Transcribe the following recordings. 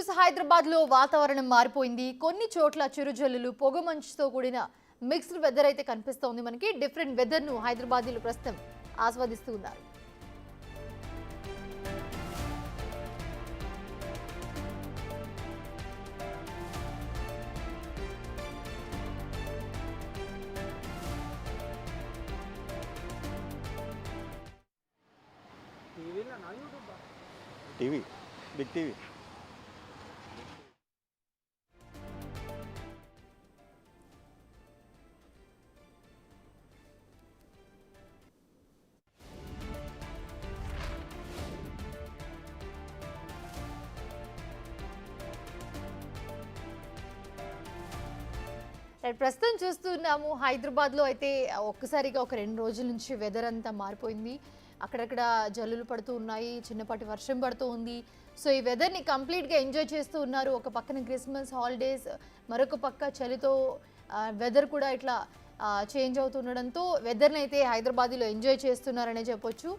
News. Hyderabad లో వాతావరణం మారిపోయింది. కొన్ని చోట్ల చిరుజల్లులు, పొగమంచుతో కూడిన మిక్స్డ్ వెదర్ అయితే కనిపిస్తోంది. మనకి డిఫరెంట్ వెదర్ ను హైదరాబాదీలు ప్రస్తుతం ఆస్వాదిస్తూ ఉన్నారు. टीवी बिग टीवी ప్రస్తుతం చూస్తున్నాము హైదరాబాద్ లో అయితే ఒక్కసారిగా ఒక 2 రోజుల నుంచి వెదర్ అంతా మారిపోయింది. అక్కడక్కడ జల్లులు పడుతూ ఉన్నాయి, చిన్నపాటి వర్షం పడుతూ ఉంది. సో ఈ వెదర్ని కంప్లీట్గా ఎంజాయ్ చేస్తూ ఉన్నారు. ఒక పక్కన క్రిస్మస్ హాలిడేస్, మరొక పక్క చలితో వెదర్ కూడా ఇట్లా చేంజ్ అవుతుండడంతో వెదర్ని అయితే హైదరాబాద్లో ఎంజాయ్ చేస్తున్నారనే చెప్పొచ్చు.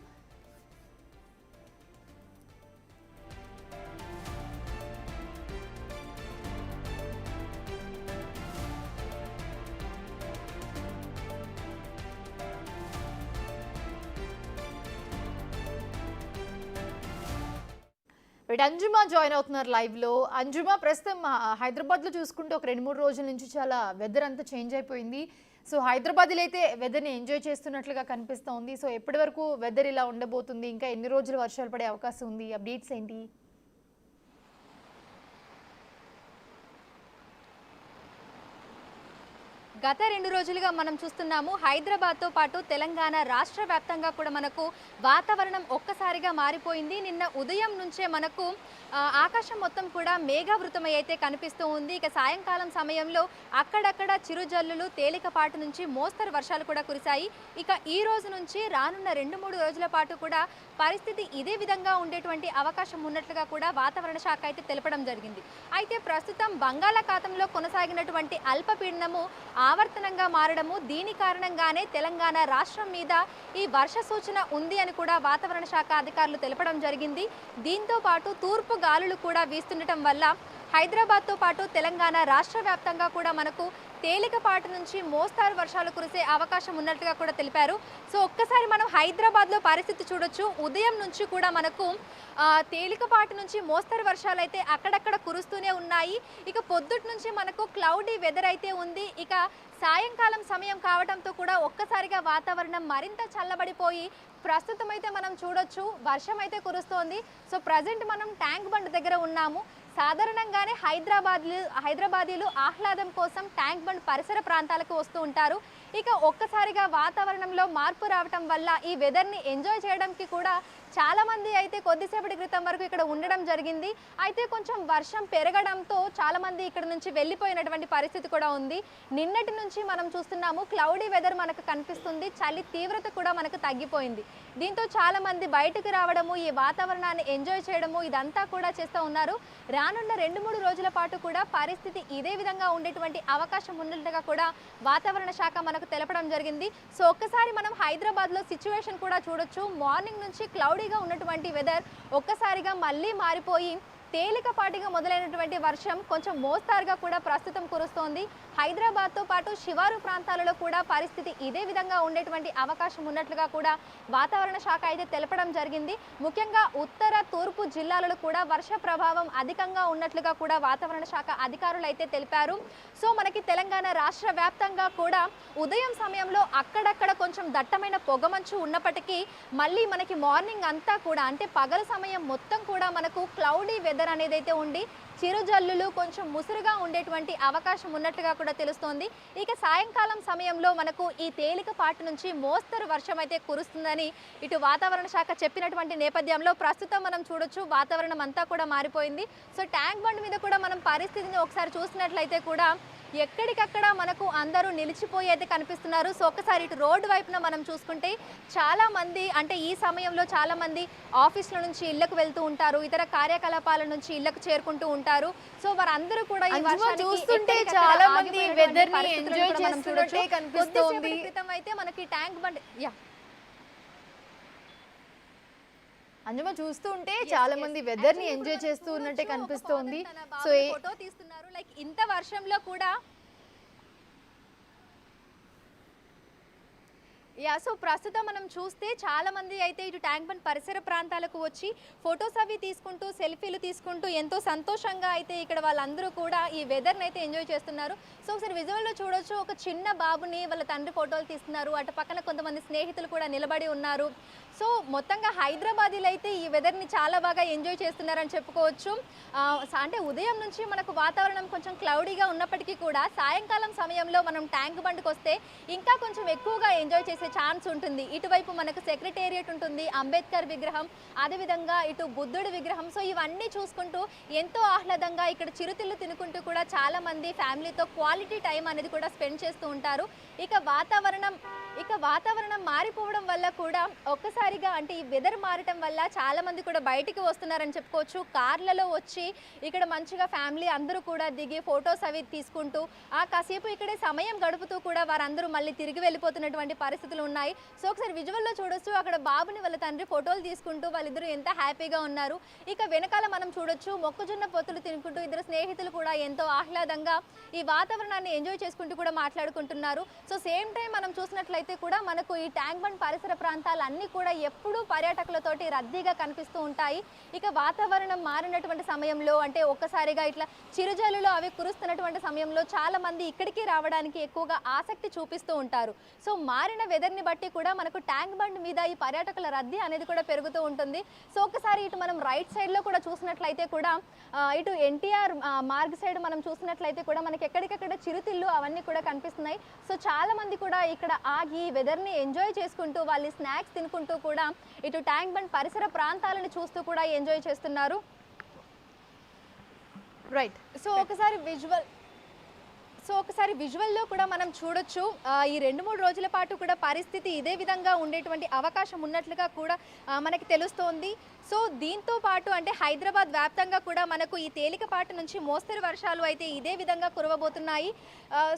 అంజుమా జాయిన్ అవుతున్నారు లైవ్ లో. అంజుమా, ప్రస్తుతం హైదరాబాద్ లో చూసుకుంటే ఒక 2-3 రోజుల నుంచి చాలా వెదర్ అంతా చేంజ్ అయిపోయింది. సో హైదరాబాద్లో అయితే వెదర్ని ఎంజాయ్ చేస్తున్నట్లుగా కనిపిస్తోంది. సో ఎప్పటి వరకు వెదర్ ఇలా ఉండబోతుంది, ఇంకా ఎన్ని రోజులు వర్షాలు పడే అవకాశం ఉంది, అప్డేట్స్ ఏంటి? గత 2 రోజులుగా మనం చూస్తున్నాము హైదరాబాద్తో పాటు తెలంగాణ రాష్ట్ర వ్యాప్తంగా కూడా మనకు వాతావరణం ఒక్కసారిగా మారిపోయింది. నిన్న ఉదయం నుంచే మనకు ఆకాశం మొత్తం కూడా మేఘావృతమై అయితే కనిపిస్తూ ఉంది. ఇక సాయంకాలం సమయంలో అక్కడక్కడ చిరుజల్లులు, తేలికపాటు నుంచి మోస్తరు వర్షాలు కూడా కురిశాయి. ఇక ఈ రోజు నుంచి రానున్న 2-3 రోజుల పాటు కూడా పరిస్థితి ఇదే విధంగా ఉండేటువంటి అవకాశం ఉన్నట్లుగా కూడా వాతావరణ శాఖ అయితే తెలపడం జరిగింది. అయితే ప్రస్తుతం బంగాళాఖాతంలో కొనసాగినటువంటి అల్పపీడనము ఆవర్తనంగా మారడము, దీని కారణంగానే తెలంగాణ రాష్ట్రం మీద ఈ వర్ష సూచన ఉంది అని కూడా వాతావరణ శాఖ అధికారులు తెలపడం జరిగింది. దీంతో పాటు తూర్పు గాలులు కూడా వీస్తుండటం వల్ల హైదరాబాద్తో పాటు తెలంగాణ రాష్ట్ర వ్యాప్తంగా కూడా మనకు తేలికపాటి నుంచి మోస్తారు వర్షాలు కురిసే అవకాశం ఉన్నట్లుగా కూడా తెలిపారు. సో ఒక్కసారి మనం హైదరాబాద్లో పరిస్థితి చూడొచ్చు. ఉదయం నుంచి కూడా మనకు తేలికపాటి నుంచి మోస్తరు వర్షాలు అయితే అక్కడక్కడ కురుస్తూనే ఉన్నాయి. ఇక పొద్దుటి నుంచి మనకు క్లౌడీ వెదర్ అయితే ఉంది. ఇక సాయంకాలం సమయం కావడంతో కూడా ఒక్కసారిగా వాతావరణం మరింత చల్లబడిపోయి ప్రస్తుతం అయితే మనం చూడొచ్చు వర్షం అయితే కురుస్తోంది. సో ప్రజెంట్ మనం ట్యాంక్ బండ్ దగ్గర ఉన్నాము. సాధారణంగానే హైదరాబాదీలు ఆహ్లాదం కోసం ట్యాంక్ బండ్ పరిసర ప్రాంతాలకు వస్తూ ఉంటారు. ఇక ఒక్కసారిగా వాతావరణంలో మార్పు రావటం వల్ల ఈ వెదర్ని ఎంజాయ్ చేయడానికి కూడా చాలామంది అయితే కొద్దిసేపటి క్రితం వరకు ఇక్కడ ఉండడం జరిగింది. అయితే కొంచెం వర్షం పెరగడంతో చాలామంది ఇక్కడ నుంచి వెళ్ళిపోయినటువంటి పరిస్థితి కూడా ఉంది. నిన్నటి నుంచి మనం చూస్తున్నాము క్లౌడీ వెదర్ మనకు కనిపిస్తుంది. చలి తీవ్రత కూడా మనకు తగ్గిపోయింది. దీంతో చాలామంది బయటకు రావడము, ఈ వాతావరణాన్ని ఎంజాయ్ చేయడము ఇదంతా కూడా చేస్తూ ఉన్నారు. రానున్న 2-3 రోజుల పాటు కూడా పరిస్థితి ఇదే విధంగా ఉండేటువంటి అవకాశం ఉన్నట్టుగా కూడా వాతావరణ శాఖ మనకు తెలపడం జరిగింది. సో ఒక్కసారి మనం హైదరాబాద్లో సిచ్యువేషన్ కూడా చూడొచ్చు. మార్నింగ్ నుంచి క్లౌడీగా ఉన్నటువంటి వెదర్ ఒక్కసారిగా మళ్ళీ మారిపోయి తేలికపాటిగా మొదలైనటువంటి వర్షం కొంచెం మోస్తారుగా కూడా ప్రస్తుతం కురుస్తోంది. హైదరాబాద్తో పాటు శివారు ప్రాంతాలలో కూడా పరిస్థితి ఇదే విధంగా ఉండేటువంటి అవకాశం ఉన్నట్లుగా కూడా వాతావరణ శాఖ అయితే తెలపడం జరిగింది. ముఖ్యంగా ఉత్తర, తూర్పు జిల్లాలలో కూడా వర్ష ప్రభావం అధికంగా ఉన్నట్లుగా కూడా వాతావరణ శాఖ అధికారులు అయితే తెలిపారు. సో మనకి తెలంగాణ రాష్ట్ర వ్యాప్తంగా కూడా ఉదయం సమయంలో అక్కడక్కడ కొంచెం దట్టమైన పొగమంచు ఉన్నప్పటికీ మళ్ళీ మనకి మార్నింగ్ అంతా కూడా అంటే పగల సమయం మొత్తం కూడా మనకు క్లౌడీ వెదర్ అనేది అయితే ఉండి చిరుజల్లులు, కొంచెం ముసురుగా ఉండేటువంటి అవకాశం ఉన్నట్లుగా కూడా తెలుస్తోంది. ఇక సాయంకాలం సమయంలో మనకు ఈ తేలికపాటి నుంచి మోస్తరు వర్షం అయితే కురుస్తుందని ఇటు వాతావరణ శాఖ చెప్పినటువంటి నేపథ్యంలో ప్రస్తుతం మనం చూడొచ్చు వాతావరణం అంతా కూడా మారిపోయింది. సో ట్యాంక్ బండ్ మీద కూడా మనం పరిస్థితిని ఒకసారి చూసినట్లయితే కూడా ఎక్కడికక్కడ మనకు అందరూ నిలిచిపోయి అయితే కనిపిస్తున్నారు. సో ఒక్కసారి ఇటు రోడ్డు వైపున మనం చూసుకుంటే చాలా మంది అంటే ఈ సమయంలో చాలా మంది ఆఫీసుల నుంచి ఇళ్లకు వెళ్తూ ఉంటారు, ఇతర కార్యకలాపాల నుంచి ఇళ్లకు చేరుకుంటూ ఉంటారు. సో వారందరూ కూడా ఈ వర్షానికి చూస్తుంటే చాలా మంది వెదర్ ని ఎంజాయ్ చేస్తున్నట్టే కనిపిస్తోంది. క్రితం అయితే మనకి ట్యాంక్ బండ్ అంజమ్మ చూస్తూ ఉంటే చాలా మంది వెదర్ ని ఎంజాయ్ చేస్తూ ఉన్నట్టే కనిపిస్తోంది. సో ఫోటో తీస్తున్నారు. లైక్ ఇంత వర్షంలో కూడా సో ప్రస్తుతం మనం చూస్తే చాలా మంది అయితే ఇటు ట్యాంక్ బండ్ పరిసర ప్రాంతాలకు వచ్చి ఫొటోస్ అవి తీసుకుంటూ సెల్ఫీలు తీసుకుంటూ ఎంతో సంతోషంగా అయితే ఇక్కడ వాళ్ళందరూ కూడా ఈ వెదర్ని అయితే ఎంజాయ్ చేస్తున్నారు. సో ఒకసారి విజువల్లో చూడొచ్చు, ఒక చిన్న బాబుని వాళ్ళ తండ్రి ఫోటోలు తీస్తున్నారు. అటు పక్కన కొంతమంది స్నేహితులు కూడా నిలబడి ఉన్నారు. సో మొత్తంగా హైదరాబాదీలో అయితే ఈ వెదర్ని చాలా బాగా ఎంజాయ్ చేస్తున్నారని చెప్పుకోవచ్చు. అంటే ఉదయం నుంచి మనకు వాతావరణం కొంచెం క్లౌడీగా ఉన్నప్పటికీ కూడా సాయంకాలం సమయంలో మనం ట్యాంక్ బండ్కి వస్తే ఇంకా కొంచెం ఎక్కువగా ఎంజాయ్ చేసే ఛాన్స్ ఉంటుంది. ఇటువైపు మనకు సెక్రటేరియట్ ఉంటుంది, అంబేద్కర్ విగ్రహం, అదేవిధంగా ఇటు బుద్ధుడి విగ్రహం. సో ఇవన్నీ చూసుకుంటూ ఎంతో ఆహ్లాదంగా ఇక్కడ చిరుతిళ్ళు తినుకుంటూ కూడా చాలా మంది ఫ్యామిలీతో క్వాలిటీ టైం అనేది కూడా స్పెండ్ చేస్తూ ఉంటారు. ఇక వాతావరణం మారిపోవడం వల్ల కూడా ఒక్కసారిగా అంటే ఈ వెదర్ మారటం వల్ల చాలా మంది కూడా బయటికి వస్తున్నారని చెప్పుకోవచ్చు. కార్లలో వచ్చి ఇక్కడ మంచిగా ఫ్యామిలీ అందరూ కూడా దిగి ఫొటోస్ అవి తీసుకుంటూ కాసేపు ఇక్కడే సమయం గడుపుతూ కూడా వారందరూ మళ్ళీ తిరిగి వెళ్ళిపోతున్నటువంటి పరిస్థితులు ఉన్నాయి. సో ఒకసారి విజువల్లో చూడొచ్చు, అక్కడ బాబుని వాళ్ళ తండ్రి ఫోటోలు తీసుకుంటూ వాళ్ళిద్దరూ ఎంత హ్యాపీగా ఉన్నారు. ఇక వెనకాల మనం చూడొచ్చు మొక్కజొన్న పొత్తులు తినుకుంటూ ఇద్దరు స్నేహితులు కూడా ఎంతో ఆహ్లాదంగా ఈ వాతావరణాన్ని ఎంజాయ్ చేసుకుంటూ కూడా మాట్లాడుకుంటున్నారు. సో సేమ్ టైం మనం చూసినట్లయితే కూడా మనకు ఈ ట్యాంక్ బండ్ పరిసర ప్రాంతాలన్నీ కూడా ఎప్పుడూ పర్యాటకులతోటి రద్దీగా కనిపిస్తూ ఉంటాయి. ఇక వాతావరణం మారినటువంటి సమయంలో అంటే ఒక్కసారిగా ఇట్లా చిరుజల్లులు అవి కురుస్తున్నటువంటి సమయంలో చాలా మంది ఇక్కడికి రావడానికి ఎక్కువగా ఆసక్తి చూపిస్తూ ఉంటారు. సో మారిన వెదర్ని బట్టి కూడా మనకు ట్యాంక్ బండ్ మీద ఈ పర్యాటకుల రద్దీ అనేది కూడా పెరుగుతూ ఉంటుంది. సో ఒకసారి ఇటు మనం రైట్ సైడ్లో కూడా చూసినట్లయితే కూడా ఇటు ఎన్టీఆర్ మార్గ్ సైడ్ మనం చూసినట్లయితే కూడా మనకి ఎక్కడికక్కడ చిరుతిళ్ళు అవన్నీ కూడా కనిపిస్తున్నాయి. సో చాలా మంది కూడా ఇక్కడ ఆగి వెదర్ని ఎంజాయ్ చేసుకుంటూ వాళ్ళు స్నాక్స్ తినుకుంటూ కూడా ఇటు ట్యాంక్ బండ్ పరిసర ప్రాంతాలను చూస్తూ కూడా ఎంజాయ్ చేస్తున్నారు. రైట్. సో ఒకసారి విజువల్లో కూడా మనం చూడొచ్చు, ఈ 2-3 రోజుల పాటు కూడా పరిస్థితి ఇదే విధంగా ఉండేటువంటి అవకాశం ఉన్నట్లుగా కూడా మనకి తెలుస్తోంది. సో దీంతో పాటు అంటే హైదరాబాద్ వ్యాప్తంగా కూడా మనకు ఈ తేలికపాటి నుంచి మోస్తరు వర్షాలు అయితే ఇదే విధంగా కురవబోతున్నాయి.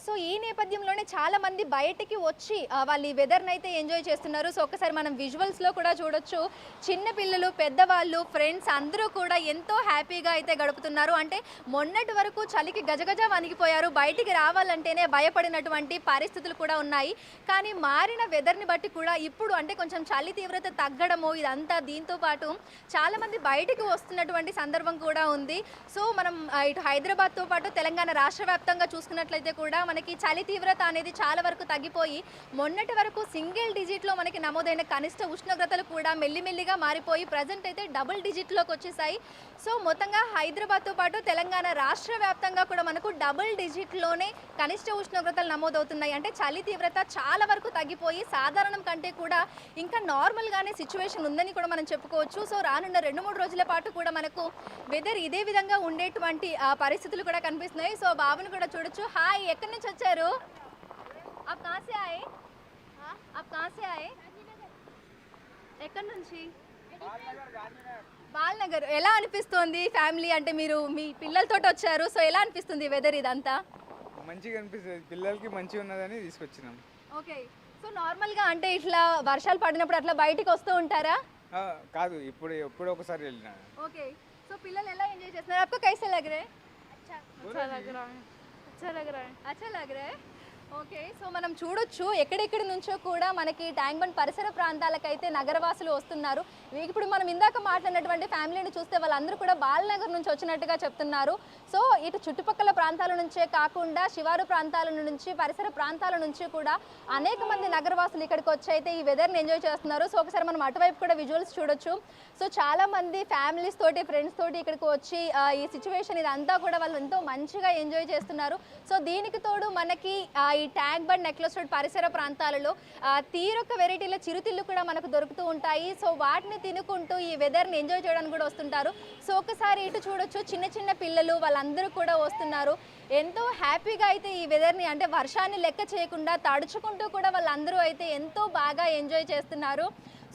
సో ఈ నేపథ్యంలోనే చాలా మంది బయటికి వచ్చి వాళ్ళు ఈ వెదర్ని అయితే ఎంజాయ్ చేస్తున్నారు. సో ఒకసారి మనం విజువల్స్లో కూడా చూడొచ్చు, చిన్నపిల్లలు, పెద్దవాళ్ళు, ఫ్రెండ్స్ అందరూ కూడా ఎంతో హ్యాపీగా అయితే గడుపుతున్నారు. అంటే మొన్నటి వరకు చలికి గజగజ వణిగిపోయారు, బయటికి రావాలంటేనే భయపడినటువంటి పరిస్థితులు కూడా ఉన్నాయి. కానీ మారిన వెదర్ని బట్టి కూడా ఇప్పుడు అంటే కొంచెం చలి తీవ్రత తగ్గడము ఇదంతా, దీంతో పాటు చాలా మంది బయటికి వస్తున్నటువంటి సందర్భం కూడా ఉంది. సో మనం ఇటు హైదరాబాద్తో పాటు తెలంగాణ రాష్ట్ర వ్యాప్తంగా చూసుకున్నట్లయితే కూడా మనకి చలి తీవ్రత అనేది చాలా వరకు తగ్గిపోయి మొన్నటి వరకు సింగిల్ డిజిట్లో మనకి నమోదైన కనిష్ట ఉష్ణోగ్రతలు కూడా మెల్లిమెల్లిగా మారిపోయి ప్రజెంట్ అయితే డబుల్ డిజిట్లోకి వచ్చేసాయి. సో మొత్తంగా హైదరాబాద్తో పాటు తెలంగాణ రాష్ట్ర వ్యాప్తంగా కూడా మనకు డబుల్ డిజిట్లోనే కనిష్ట ఉష్ణోగ్రతలు నమోదవుతున్నాయి. అంటే చలి తీవ్రత చాలా వరకు తగ్గిపోయి సాధారణం కంటే కూడా ఇంకా నార్మల్గానే సిచ్యువేషన్ ఉందని కూడా మనం చెప్పుకోవచ్చు. సో రానున్న 2-3 రోజుల పాటు కూడా మనకు వెదర్ ఇదే విధంగా ఉండేటువంటి పరిస్థితులు కూడా కనిపిస్తున్నాయి. సో బాబుని కూడా చూడొచ్చు. హాయ్, ఎక్కడి నుంచి వచ్చారు? आप कहाँ से आए? आप कहाँ से आए? ఎక్కడి నుంచి? బాల్నగర్. ఎలా అనిపిస్తుంది ఫ్యామిలీ అంటే మీరు మీ పిల్లలతో వచ్చారు, సో ఎలా అనిపిస్తుంది వెదర్ ఇదంతా? మంచిగా అనిపిస్తుంది, పిల్లలకి మంచిగా ఉన్నదని తీసుకొచ్చినాం. ఓకే. సో నార్మల్గా అంటే ఇట్లా వర్షాలు పడినప్పుడు అట్లా బయటికి వస్తూ ఉంటారా? కాదు, ఎప్పుడు ఒకసారి వెళ్ళినా. ఓకే. సో పిల్లలు ఎలా ఎంజాయ్ చేస్తున్నారు? आपको कैसे लग रहा है? अच्छा लग रहा है, अच्छा लग रहा है. अच्छा लग रहा है. ఓకే. సో మనం చూడొచ్చు ఎక్కడెక్కడి నుంచో కూడా మనకి ట్యాంక్ బండ్ పరిసర ప్రాంతాలకైతే నగరవాసులు వస్తున్నారు. ఇప్పుడు మనం ఇందాక మాట్లాడినటువంటి ఫ్యామిలీని చూస్తే వాళ్ళందరూ కూడా బాలనగర్ నుంచి వచ్చినట్టుగా చెప్తున్నారు. సో ఇటు చుట్టుపక్కల ప్రాంతాల నుంచే కాకుండా శివారు ప్రాంతాల నుంచి, పరిసర ప్రాంతాల నుంచి కూడా అనేక మంది నగరవాసులు ఇక్కడికి వచ్చి అయితే ఈ వెదర్ని ఎంజాయ్ చేస్తున్నారు. సో ఒకసారి మనం అటువైపు కూడా విజువల్స్ చూడొచ్చు. సో చాలా మంది ఫ్యామిలీస్ తోటి, ఫ్రెండ్స్ తోటి ఇక్కడికి వచ్చి ఈ సిచ్యువేషన్ ఇదంతా కూడా వాళ్ళు ఎంతో మంచిగా ఎంజాయ్ చేస్తున్నారు. సో దీనికి తోడు మనకి ఈ ట్యాంక్ బండ్, నెక్లెస్ రోడ్ పరిసర ప్రాంతాలలో తీరొక్క వెరైటీల చిరుతిళ్ళు కూడా మనకు దొరుకుతూ ఉంటాయి. సో వాటిని తినుకుంటూ ఈ వెదర్ని ఎంజాయ్ చేయడానికి కూడా వస్తుంటారు. సో ఒకసారి ఇటు చూడొచ్చు, చిన్న చిన్న పిల్లలు వాళ్ళందరూ కూడా వస్తున్నారు. ఎంతో హ్యాపీగా అయితే ఈ వెదర్ని అంటే వర్షాన్ని లెక్క చేయకుండా తడుచుకుంటూ కూడా వాళ్ళందరూ అయితే ఎంతో బాగా ఎంజాయ్ చేస్తున్నారు.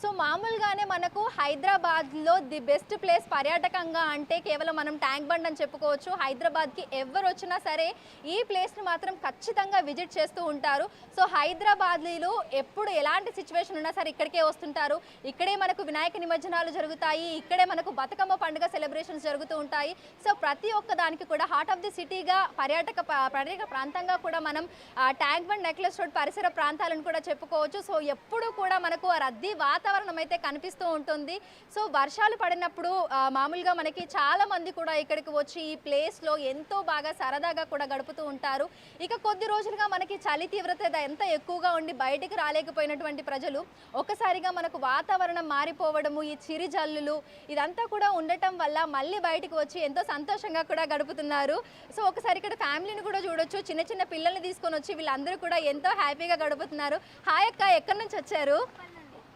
సో మామూలుగానే మనకు హైదరాబాద్లో ది బెస్ట్ ప్లేస్ పర్యాటకంగా అంటే కేవలం మనం ట్యాంక్ బండ్ అని చెప్పుకోవచ్చు. హైదరాబాద్కి ఎవరు వచ్చినా సరే ఈ ప్లేస్ని మాత్రం ఖచ్చితంగా విజిట్ చేస్తూ ఉంటారు. సో హైదరాబాద్లో ఎప్పుడు ఎలాంటి సిచ్యువేషన్ ఉన్నా సరే ఇక్కడికే వస్తుంటారు. ఇక్కడే మనకు వినాయక నిమజ్జనాలు జరుగుతాయి, ఇక్కడే మనకు బతుకమ్మ పండుగ సెలబ్రేషన్స్ జరుగుతూ ఉంటాయి. సో ప్రతి ఒక్క దానికి కూడా హార్ట్ ఆఫ్ ది సిటీగా పర్యాటక ప్రాంతంగా కూడా మనం ట్యాంక్ బండ్, నెక్లెస్ రోడ్ పరిసర ప్రాంతాలను కూడా చెప్పుకోవచ్చు. సో ఎప్పుడు కూడా మనకు రద్దీ వాతావరణం అయితే కనిపిస్తూ ఉంటుంది. సో వర్షాలు పడినప్పుడు మామూలుగా మనకి చాలా మంది కూడా ఇక్కడికి వచ్చి ఈ ప్లేస్లో ఎంతో బాగా సరదాగా కూడా గడుపుతూ ఉంటారు. ఇక కొద్ది రోజులుగా మనకి చలి తీవ్రత ఎంత ఎక్కువగా ఉండి బయటికి రాలేకపోయినటువంటి ప్రజలు ఒక్కసారిగా మనకు వాతావరణం మారిపోవడము, ఈ చిరి జల్లులు ఇదంతా కూడా ఉండటం వల్ల మళ్ళీ బయటికి వచ్చి ఎంతో సంతోషంగా కూడా గడుపుతున్నారు. సో ఒకసారి ఇక్కడ ఫ్యామిలీని కూడా చూడొచ్చు, చిన్న చిన్న పిల్లల్ని తీసుకొని వచ్చి వీళ్ళందరూ కూడా ఎంతో హ్యాపీగా గడుపుతున్నారు. హాయ్ అక్క, ఎక్కడి నుంచి వచ్చారు?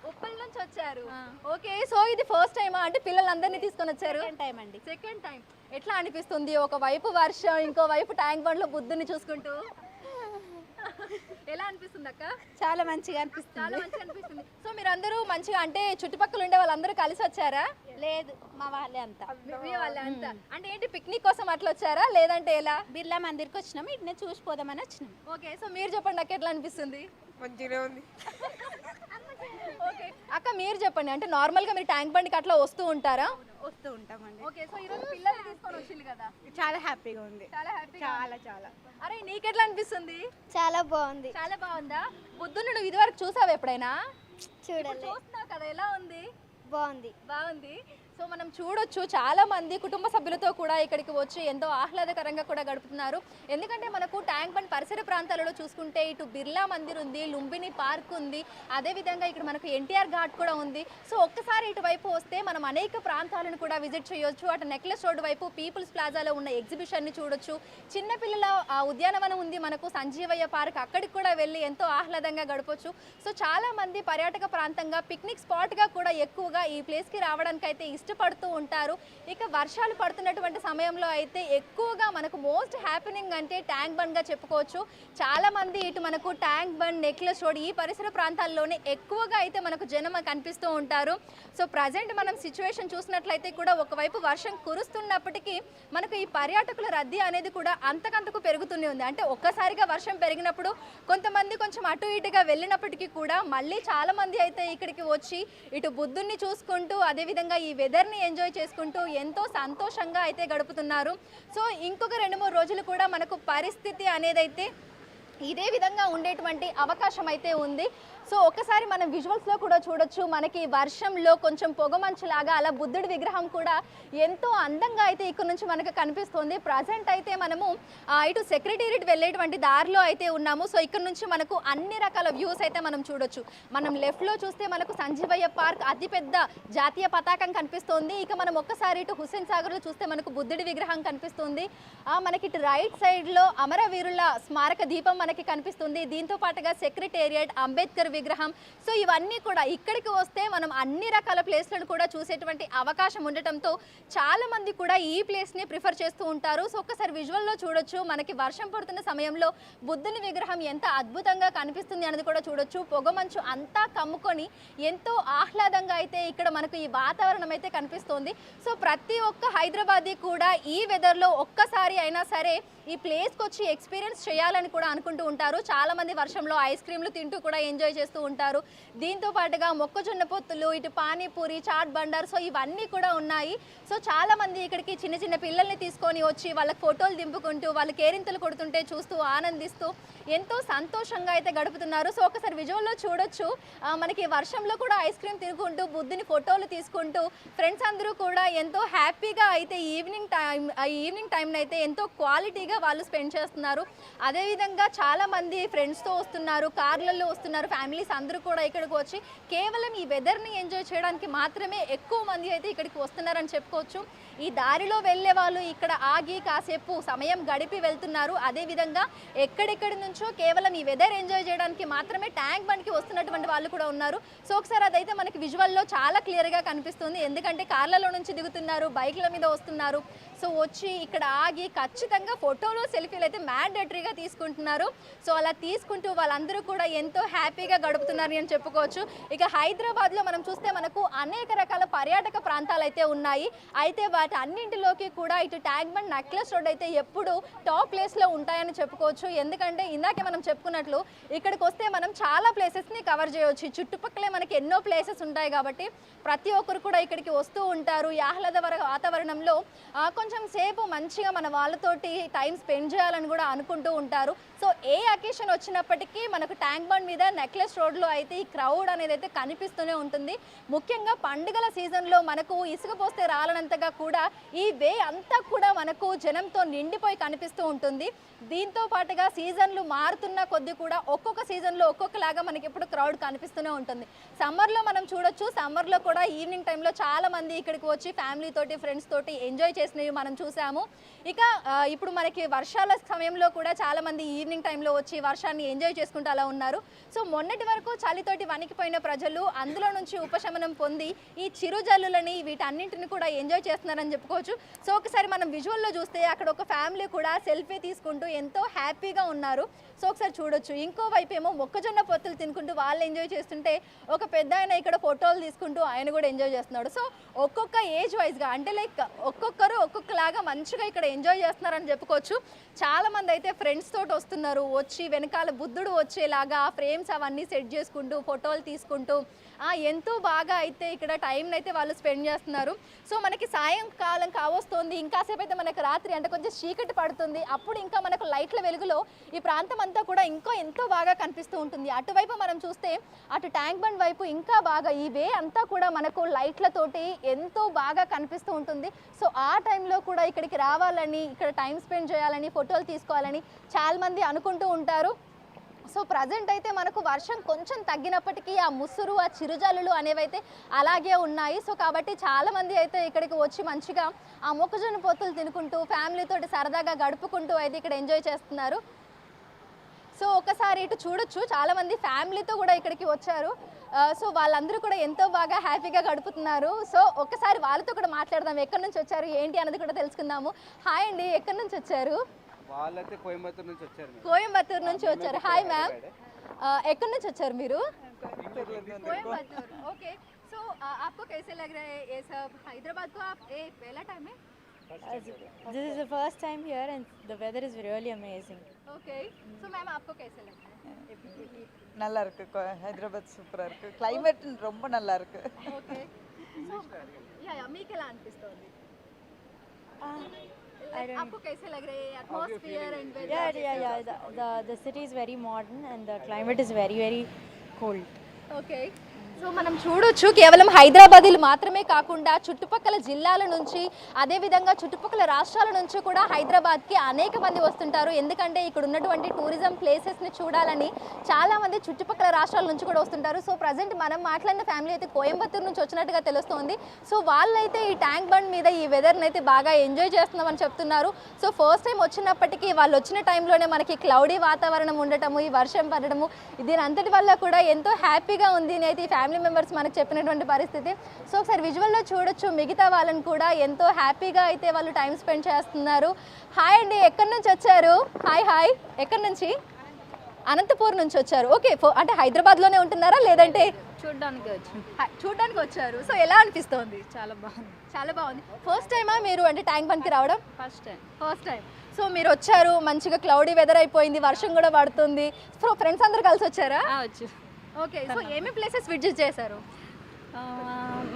ఉప్పల్ నుంచి వచ్చారు. ఓకే, సో ఇది ఫస్ట్ టైమా అంటే పిల్లలందరినీ తీసుకొని వచ్చారు? Second time. ఎట్లా అనిపిస్తుంది? ఒకవైపు వర్షం, ఇంకో వైపు ట్యాంక్ బండ్ లో బుద్ధుని చూసుకుంటూ ఎలా అనిపిస్తుంది అక్క? చాలా మంచిగా అనిపిస్తుంది. చాలా మంచిగా అనిపిస్తుంది. సో మీరందరూ మంచిగా అంటే చుట్టుపక్కల ఉండే వాళ్ళందరూ కలిసి వచ్చారా? లేదు, మా వాళ్ళే అంతా. మీ వాళ్ళే అంతా అంటే ఏంటి, పిక్నిక్ కోసం అట్లా వచ్చారా లేదంటే ఎలా? బిర్లా మందిర్కి వచ్చినాము, ఇట్నే చూసిపోదామని వచ్చినాం. ఓకే, సో మీరు చెప్పండి అక్క, ఎట్లా అనిపిస్తుంది? మంచిగానే ఉంది. ఓకే అక్క, మీరు చెప్పండి అంటే నార్మల్గా మీరు ట్యాంక్ బండికి అట్లా వస్తూ ఉంటారా? వస్తూ ఉంటామండి. ఓకే, సో ఈరోజు పిల్లల్ని తీసుకొని వచ్చింది కదా, చాలా హ్యాపీగా ఉంది. చాలా హ్యాపీ. చాలా చాలా. అరే నీకెట్లా అనిపిస్తుంది? చాలా బాగుంది. చాలా బాగుందా? బుద్ధుని నువ్వు ఇదివరకు చూసావు ఎప్పుడైనా? చూడాలి. చూస్తున్నావు కదా, ఎలా ఉంది? బాగుంది. బాగుంది. సో మనం చూడొచ్చు చాలా మంది కుటుంబ సభ్యులతో కూడా ఇక్కడికి వచ్చి ఎంతో ఆహ్లాదకరంగా కూడా గడుపుతున్నారు. ఎందుకంటే మనకు ట్యాంక్ బండ్ పరిసర ప్రాంతాలలో చూసుకుంటే ఇటు బిర్లా మందిర్ ఉంది, లుంబిని పార్క్ ఉంది, అదేవిధంగా ఇక్కడ మనకు ఎన్టీఆర్ ఘాట్ కూడా ఉంది. సో ఒక్కసారి ఇటువైపు వస్తే మనం అనేక ప్రాంతాలను కూడా విజిట్ చేయొచ్చు. అటు నెక్లెస్ రోడ్ వైపు పీపుల్స్ ప్లాజాలో ఉన్న ఎగ్జిబిషన్ని చూడొచ్చు. చిన్నపిల్లల ఉద్యానవనం ఉంది మనకు, సంజీవయ్య పార్క్, అక్కడికి కూడా వెళ్ళి ఎంతో ఆహ్లాదంగా గడపొచ్చు. సో చాలా మంది పర్యాటక ప్రాంతంగా పిక్నిక్ స్పాట్గా కూడా ఎక్కువగా ఈ ప్లేస్కి రావడానికి అయితే ఇష్టపడుతూ ఉంటారు. ఇక వర్షాలు పడుతున్నటువంటి సమయంలో అయితే ఎక్కువగా మనకు మోస్ట్ హ్యాపెనింగ్ అంటే ట్యాంక్ బండ్గా చెప్పుకోవచ్చు. చాలా మంది ఇటు మనకు ట్యాంక్ బండ్, నెక్లెస్ రోడ్ ఈ పరిసర ప్రాంతాల్లోనే ఎక్కువగా అయితే మనకు జనం కనిపిస్తూ ఉంటారు. సో ప్రజెంట్ మనం సిచ్యువేషన్ చూసినట్లయితే కూడా ఒకవైపు వర్షం కురుస్తున్నప్పటికీ మనకు ఈ పర్యాటకుల రద్దీ అనేది కూడా అంతకంతకు పెరుగుతూనే ఉంది. అంటే ఒక్కసారిగా వర్షం పెరిగినప్పుడు కొంతమంది కొంచెం అటు ఇటుగా వెళ్ళినప్పటికీ కూడా మళ్ళీ చాలా మంది అయితే ఇక్కడికి వచ్చి ఇటు బుద్ధుని చూసుకుంటూ అదేవిధంగా ఈ వెదర్ని ఎంజాయ్ చేసుకుంటూ ఎంతో సంతోషంగా అయితే గడుపుతున్నారు. సో ఇంకొక 2-3 రోజులు కూడా మనకు పరిస్థితి అనేది అయితే ఇదే విధంగా ఉండేటువంటి అవకాశం అయితే ఉంది. సో ఒక్కసారి మనం విజువల్స్లో కూడా చూడొచ్చు, మనకి వర్షంలో కొంచెం పొగమంచులాగా అలా బుద్ధుడి విగ్రహం కూడా ఎంతో అందంగా అయితే ఇక్కడ నుంచి మనకు కనిపిస్తుంది. ప్రజెంట్ అయితే మనము ఇటు సెక్రటేరియట్ వెళ్ళేటువంటి దారిలో అయితే ఉన్నాము. సో ఇక్కడ నుంచి మనకు అన్ని రకాల వ్యూస్ అయితే మనం చూడొచ్చు. మనం లెఫ్ట్లో చూస్తే మనకు సంజీవయ్య పార్క్, అతిపెద్ద జాతీయ పతాకం కనిపిస్తుంది. ఇక మనం ఒక్కసారి ఇటు హుస్సేన్ సాగర్లో చూస్తే మనకు బుద్ధుడి విగ్రహం కనిపిస్తుంది. మనకి ఇటు రైట్ సైడ్లో అమరవీరుల స్మారక దీపం మనకి కనిపిస్తుంది. దీంతో పాటుగా సెక్రటేరియట్, అంబేద్కర్ విగ్రహం. సో ఇవన్నీ కూడా ఇక్కడికి వస్తే మనం అన్ని రకాల ప్లేస్లను కూడా చూసేటువంటి అవకాశం ఉండటంతో చాలా మంది కూడా ఈ ప్లేస్ని ప్రిఫర్ చేస్తూ ఉంటారు. సో ఒక్కసారి విజువల్లో చూడొచ్చు, మనకి వర్షం పడుతున్న సమయంలో బుద్ధుని విగ్రహం ఎంత అద్భుతంగా కనిపిస్తుంది అనేది కూడా చూడొచ్చు. పొగమంచు అంతా కమ్ముకొని ఎంతో ఆహ్లాదంగా అయితే ఇక్కడ మనకు ఈ వాతావరణం అయితే కనిపిస్తుంది. సో ప్రతి ఒక్క హైదరాబాదీ కూడా ఈ వెదర్లో ఒక్కసారి అయినా సరే ఈ ప్లేస్కి వచ్చి ఎక్స్పీరియన్స్ చేయాలని కూడా అనుకుంటూ ఉంటారు. చాలామంది వర్షంలో ఐస్ క్రీమ్లు తింటూ కూడా ఎంజాయ్ చేస్తూ ఉంటారు. దీంతో పాటుగా మొక్కజొన్న పొత్తులు, ఇటు పానీపూరి, చాట్ బండార్, సో ఇవన్నీ కూడా ఉన్నాయి. సో చాలామంది ఇక్కడికి చిన్న చిన్న పిల్లల్ని తీసుకొని వచ్చి వాళ్ళకి ఫోటోలు దింపుకుంటూ వాళ్ళు కేరింతలు కొడుతుంటే చూస్తూ ఆనందిస్తూ ఎంతో సంతోషంగా అయితే గడుపుతున్నారు. సో ఒకసారి విజువల్లో చూడొచ్చు, మనకి వర్షంలో కూడా ఐస్ క్రీమ్ తినుకుంటూ బుద్ధుని ఫోటోలు తీసుకుంటూ ఫ్రెండ్స్ అందరూ కూడా ఎంతో హ్యాపీగా అయితే ఈవినింగ్ టైంని అయితే ఎంతో క్వాలిటీగా వాళ్ళు స్పెండ్ చేస్తున్నారు. అదేవిధంగా చాలామంది ఫ్రెండ్స్తో వస్తున్నారు, కార్లలో వస్తున్నారు, ఫ్యామిలీస్ అందరూ కూడా ఇక్కడికి వచ్చి కేవలం ఈ వెదర్ని ఎంజాయ్ చేయడానికి మాత్రమే ఎక్కువ మంది అయితే ఇక్కడికి వస్తున్నారని చెప్పుకోవచ్చు. ఈ దారిలో వెళ్ళే వాళ్ళు ఇక్కడ ఆగి కాసేపు సమయం గడిపి వెళ్తున్నారు. అదేవిధంగా ఎక్కడెక్కడి నుంచో కేవలం ఈ వెదర్ ఎంజాయ్ చేయడానికి మాత్రమే ట్యాంక్ బండ్కి వస్తున్నటువంటి వాళ్ళు కూడా ఉన్నారు. సో ఒకసారి అదైతే మనకి విజువల్లో చాలా క్లియర్గా కనిపిస్తుంది. ఎందుకంటే కార్లలో నుంచి దిగుతున్నారు, బైక్ల మీద వస్తున్నారు. సో వచ్చి ఇక్కడ ఆగి ఖచ్చితంగా ఫోటో ఫోటోలు సెల్ఫీలు అయితే మ్యాండేటరీగా తీసుకుంటున్నారు. సో అలా తీసుకుంటూ వాళ్ళందరూ కూడా ఎంతో హ్యాపీగా గడుపుతున్నారు అని చెప్పుకోవచ్చు. ఇక హైదరాబాద్లో మనం చూస్తే మనకు అనేక రకాల పర్యాటక ప్రాంతాలు అయితే ఉన్నాయి. అయితే వాటి అన్నింటిలోకి కూడా ఇటు ట్యాంక్ బండ్, నెక్లెస్ రోడ్ అయితే ఎప్పుడు టాప్ ప్లేస్లో ఉంటాయని చెప్పుకోవచ్చు. ఎందుకంటే ఇందాకే మనం చెప్పుకున్నట్లు ఇక్కడికి వస్తే మనం చాలా ప్లేసెస్ని కవర్ చేయవచ్చు. చుట్టుపక్కలే మనకి ఎన్నో ప్లేసెస్ ఉంటాయి కాబట్టి ప్రతి ఒక్కరు కూడా ఇక్కడికి వస్తూ ఉంటారు. ఆహ్లాదకర వాతావరణంలో కొంచెం సేపు మంచిగా మన వాళ్ళతోటి టైం స్పెండ్ చేయాలని కూడా అనుకుంటూ ఉంటారు. సో ఏ అకేషన్ వచ్చినప్పటికీ మనకు ట్యాంక్ బండ్ మీద, నెక్లెస్ రోడ్లో అయితే ఈ క్రౌడ్ అనేది అయితే కనిపిస్తూనే ఉంటుంది. ముఖ్యంగా పండుగల సీజన్లో మనకు ఇసుక పోస్తే రాలనంతగా కూడా ఈ వే అంతా కూడా మనకు జనంతో నిండిపోయి కనిపిస్తూ ఉంటుంది. దీంతో పాటుగా సీజన్లు మారుతున్న కొద్దీ కూడా ఒక్కొక్క సీజన్లో ఒక్కొక్కలాగా మనకి ఎప్పుడు క్రౌడ్ కనిపిస్తూనే ఉంటుంది. సమ్మర్లో మనం చూడొచ్చు, సమ్మర్లో కూడా ఈవినింగ్ టైంలో చాలా మంది ఇక్కడికి వచ్చి ఫ్యామిలీ తోటి, ఫ్రెండ్స్ తోటి ఎంజాయ్ చేసినవి మనం చూసాము. ఇక ఇప్పుడు మనకి వర్షాల సమయంలో కూడా చాలా మంది ఈవినింగ్ టైంలో వచ్చి వర్షాన్ని ఎంజాయ్ చేసుకుంటూ అలా ఉన్నారు. సో మొన్నటి వరకు చలితోటి వణికిపోయిన ప్రజలు అందులో నుంచి ఉపశమనం పొంది ఈ చిరుజల్లులని వీటన్నింటిని కూడా ఎంజాయ్ చేస్తున్నారని చెప్పుకోవచ్చు. సో ఒకసారి మనం విజువల్లో చూస్తే అక్కడ ఒక ఫ్యామిలీ కూడా సెల్ఫీ తీసుకుంటూ ఎంతో హ్యాపీగా ఉన్నారు. సో ఒకసారి చూడొచ్చు. ఇంకో వైపు ఏమో మొక్కజొన్న పొత్తులు తినుకుంటూ వాళ్ళు ఎంజాయ్ చేస్తుంటే ఒక పెద్ద ఆయన ఇక్కడ ఫోటోలు తీసుకుంటూ ఆయన కూడా ఎంజాయ్ చేస్తున్నాడు. సో ఒక్కొక్క ఏజ్ వైజ్గా అంటే లైక్ ఒక్కొక్కరు ఒక్కొక్కలాగా మంచిగా ఇక్కడ ఎంజాయ్ చేస్తున్నారని చెప్పుకోవచ్చు. చాలామంది అయితే ఫ్రెండ్స్ తోటి వస్తున్నారు, వచ్చి వెనకాల బుద్ధుడు వచ్చేలాగా ఫ్రేమ్స్ అవన్నీ సెట్ చేసుకుంటూ ఫోటోలు తీసుకుంటూ ఎంతో బాగా అయితే ఇక్కడ టైంని అయితే వాళ్ళు స్పెండ్ చేస్తున్నారు. సో మనకి సాయంకాలం కావస్తుంది, ఇంకాసేపు అయితే మనకు రాత్రి అంటే కొంచెం చీకటి పడుతుంది. అప్పుడు ఇంకా మనకు లైట్ల వెలుగులో ఈ ప్రాంతం అంతా కూడా ఎంతో బాగా కనిపిస్తూ ఉంటుంది. అటువైపు మనం చూస్తే అటు ట్యాంక్ బండ్ వైపు ఇంకా బాగా ఈ వే అంతా కూడా మనకు లైట్లతోటి ఎంతో బాగా కనిపిస్తూ ఉంటుంది. సో ఆ టైంలో కూడా ఇక్కడికి రావాలని, ఇక్కడ టైం స్పెండ్ చేయాలని, ఫోటోలు తీసుకోవాలని చాలామంది అనుకుంటూ ఉంటారు. సో ప్రజెంట్ అయితే మనకు వర్షం కొంచెం తగ్గినప్పటికీ ఆ ముసురు, ఆ చిరుజల్లులు అనేవైతే అలాగే ఉన్నాయి. సో కాబట్టి చాలామంది అయితే ఇక్కడికి వచ్చి మంచిగా ఆ మొక్కజొన్న పొత్తులు తినుకుంటూ ఫ్యామిలీతోటి సరదాగా గడుపుకుంటూ అయితే ఇక్కడ ఎంజాయ్ చేస్తున్నారు. సో ఒకసారి ఇటు చూడొచ్చు, చాలామంది ఫ్యామిలీతో కూడా ఇక్కడికి వచ్చారు. సో వాళ్ళందరూ కూడా ఎంతో బాగా హ్యాపీగా గడుపుతున్నారు. సో ఒక్కసారి వాళ్ళతో కూడా మాట్లాడదాం, ఎక్కడి నుంచి వచ్చారు ఏంటి అన్నది కూడా తెలుసుకుందాము. హాయ్ అండి, ఎక్కడి నుంచి వచ్చారు? వాళ్ళైతే కోయంబత్తూరు నుంచి వచ్చారు. కోయంబత్తూరు నుంచి వచ్చారు. హాయ్ మ్యామ్, ఎక్కడి నుంచి వచ్చారు మీరు? कोयम्बतूर. ओके, सो आपको कैसे लग रहा है ये सब? हैदराबाद को आप पहला टाइम है? This is the first time here and the weather is really amazing. Okay, so ma'am आपको कैसे लग रहा है? நல்லா இருக்கு. ஹைதராபாத் சூப்பரா இருக்கு. கிளைமேட் ரொம்ப நல்லா இருக்கு. ఓకే, సో యా మీకు ఎలా అనిపిస్తుంది? आपको कैसे लग रहा है atmosphere and weather? Yeah. The city is very modern and the climate is very cold. Okay, so మనం చూడొచ్చు కేవలం హైదరాబాదీలు మాత్రమే కాకుండా చుట్టుపక్కల జిల్లాల నుంచి, అదేవిధంగా చుట్టుపక్కల రాష్ట్రాల నుంచి కూడా హైదరాబాద్కి అనేక మంది వస్తుంటారు. ఎందుకంటే ఇక్కడ ఉన్నటువంటి టూరిజం ప్లేసెస్ని చూడాలని చాలామంది చుట్టుపక్కల రాష్ట్రాల నుంచి కూడా వస్తుంటారు. సో ప్రజెంట్ మనం మాట్లాడిన ఫ్యామిలీ అయితే కోయంబత్తూరు నుంచి వచ్చినట్టుగా తెలుస్తోంది. సో వాళ్ళైతే ఈ ట్యాంక్ బండ్ మీద ఈ వెదర్ని అయితే బాగా ఎంజాయ్ చేస్తున్నామని చెప్తున్నారు. సో ఫస్ట్ టైం వచ్చినప్పటికీ వాళ్ళు వచ్చిన టైంలోనే మనకి క్లౌడీ వాతావరణం ఉండటము, ఈ వర్షం పడటము, దీని అంతటి వల్ల కూడా ఎంతో హ్యాపీగా ఉంది అని అయితే ఫ్యామిలీ మెంబర్స్ మనకు చెప్పినటువంటి పరిస్థితి. సో ఒకసారి విజువల్లో చూడొచ్చు, మిగతా వాళ్ళని కూడా ఎంతో హ్యాపీగా అయితే వాళ్ళు టైం స్పెండ్ చేస్తున్నారు. హాయ్ అండి, ఎక్కడి నుంచి వచ్చారు? హాయ్, ఎక్కడి నుంచి? అనంతపూర్ నుంచి వచ్చారు. ఓకే, అంటే హైదరాబాద్లోనే ఉంటున్నారా లేదంటే చూడడానికి వచ్చారు? సో ఎలా అనిపిస్తోంది? చాలా బాగుంది. చాలా బాగుంది. ఫస్ట్ టైమా మీరు అంటే ట్యాంక్ బండ్కి రావడం? First time. సో మీరు వచ్చారు, మంచిగా క్లౌడీ వెదర్ అయిపోయింది, వర్షం కూడా పడుతుంది. సో ఫ్రెండ్స్ అందరు కలిసి వచ్చారా? వచ్చు. ఓకే, సో ఏమేమి ప్లేసెస్ విజిట్ చేశారు?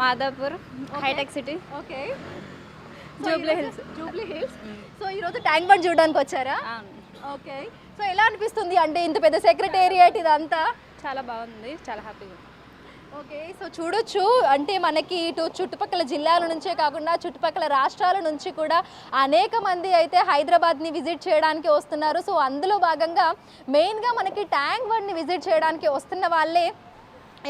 Madhapur, Hitec City, okay, Jubilee Hills. So ఈరోజు ట్యాంక్ బండ్ చూడడానికి వచ్చారా? ఓకే, సో ఎలా అనిపిస్తుంది అంటే ఇంత పెద్ద సెక్రటేరియట్ ఇదంతా? చాలా బాగుంది, చాలా హ్యాపీగా. ఓకే, సో చూడొచ్చు అంటే మనకి ఇటు చుట్టుపక్కల జిల్లాల నుంచే కాకుండా చుట్టుపక్కల రాష్ట్రాల నుంచి కూడా అనేక మంది అయితే హైదరాబాద్ని విజిట్ చేయడానికి వస్తున్నారు. సో అందులో భాగంగా మెయిన్గా మనకి ట్యాంక్ బండ్ని విజిట్ చేయడానికి వస్తున్న వాళ్ళే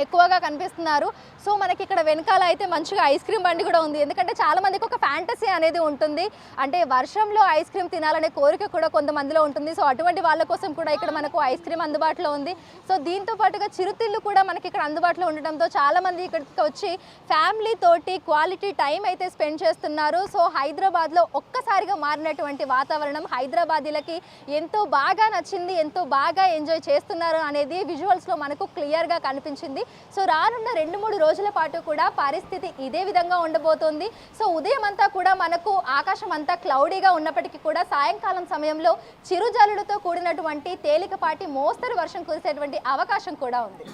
ఎక్కువగా కనిపిస్తున్నారు. సో మనకి ఇక్కడ వెనకాల అయితే మంచిగా ఐస్ క్రీమ్ బండి కూడా ఉంది. ఎందుకంటే చాలా మందికి ఒక ఫ్యాంటసీ అనేది ఉంటుంది, అంటే వర్షంలో ఐస్ క్రీమ్ తినాలనే కోరిక కూడా కొంతమందిలో ఉంటుంది. సో అటువంటి వాళ్ళ కోసం కూడా ఇక్కడ మనకు ఐస్ క్రీమ్ అందుబాటులో ఉంది. సో దీంతో పాటుగా చిరుతిళ్ళు కూడా మనకి ఇక్కడ అందుబాటులో ఉండడంతో చాలా మంది ఇక్కడికి వచ్చి ఫ్యామిలీ తోటి క్వాలిటీ టైం అయితే స్పెండ్ చేస్తున్నారు. సో హైదరాబాద్లో ఒక్కసారిగా మారినటువంటి వాతావరణం హైదరాబాదీలకి ఎంతో బాగా నచ్చింది, ఎంతో బాగా ఎంజాయ్ చేస్తున్నారు అనేది విజువల్స్లో మనకు క్లియర్గా కనిపించింది. సో రానున్న 2-3 రోజుల పాటు కూడా పరిస్థితి ఇదే విధంగా ఉండబోతోంది. సో ఉదయం అంతా కూడా మనకు ఆకాశం అంతా క్లౌడీగా ఉన్నప్పటికీ కూడా సాయంకాలం సమయంలో చిరుజల్లులతో కూడినటువంటి తేలికపాటి మోస్తరు వర్షం కురిసేటువంటి అవకాశం కూడా ఉంది.